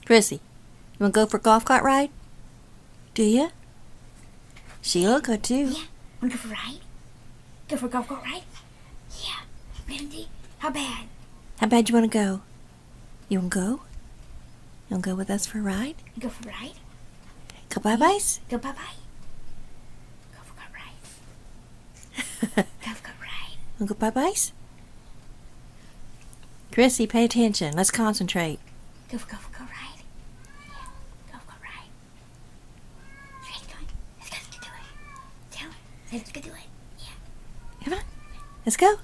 Krissy, you want to go for a golf cart ride? Do you? She'll go too. Yeah. Want to go for a ride? Go for a golf cart ride? Yeah. Randy, how bad? How bad you want to go? You want to go? You want to go with us for a ride? You go for a ride? Go bye-byes? Go bye-bye. Go for a golf ride. Go for a golf ride. Want to go bye-byes? Krissy, pay attention. Let's concentrate. Go for a golf ride. Yeah. Go for a ride. Ready, go on. Let's go do it. Tell her. Say, let's go do it. Yeah. Come on. Let's go.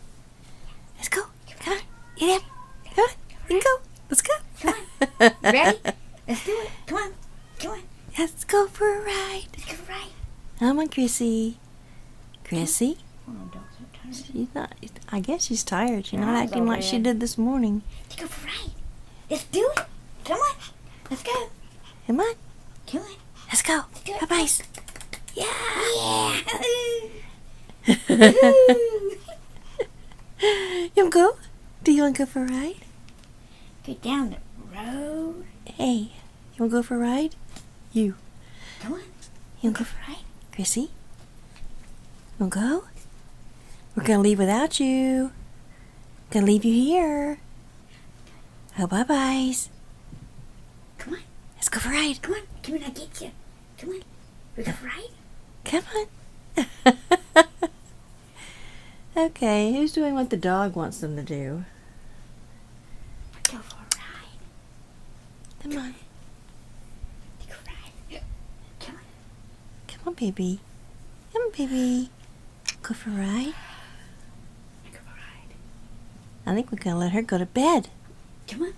Let's go. Come on. Get in. Come on. You can go. Let's go. Come on. You ready? Let's do it. Come on. Come on. Let's go for a ride. Let's go for a ride. Come on, Krissy. Krissy? Oh, dog's so tired. She's not. I guess she's tired. She's not Eyes acting over like she there. did this morning. Let's go for a ride. Let's do it. Come on. Let's go. Come on. Come on. Let's go. do it. Bye-byes. Yeah. You want to go? Do you want to go for a ride? Go down the road. Hey, you want to go for a ride? You. Come on. You want to go for a ride? Krissy? You want to go? We're going to leave without you. Going to leave you here. Oh, bye-byes. Come on. Let's go for a ride. Come on. Come on, I'll get you. Come on. We go for a ride? Come on. Okay, who's doing what the dog wants them to do? Go for a ride. Come on. Go for a ride. Come on. Come on, baby. Come on, baby. Go for a ride. Go for a ride. I think we're going to let her go to bed. Come on.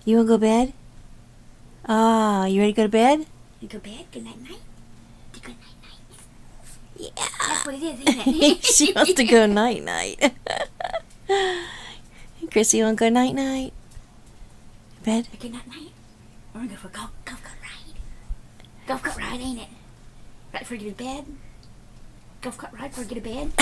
You want to go to bed? Ah, you ready to go to bed? You go to bed? Good night, night? Good night, night. Yeah. That's what it is, isn't it? She wants to go night-night. Krissy, you want to go night-night? Bed? Good night, night. We're going to go for a golf cart ride. Golf cart ride, ain't it? Right before you get to bed? Golf cart ride before you get to bed?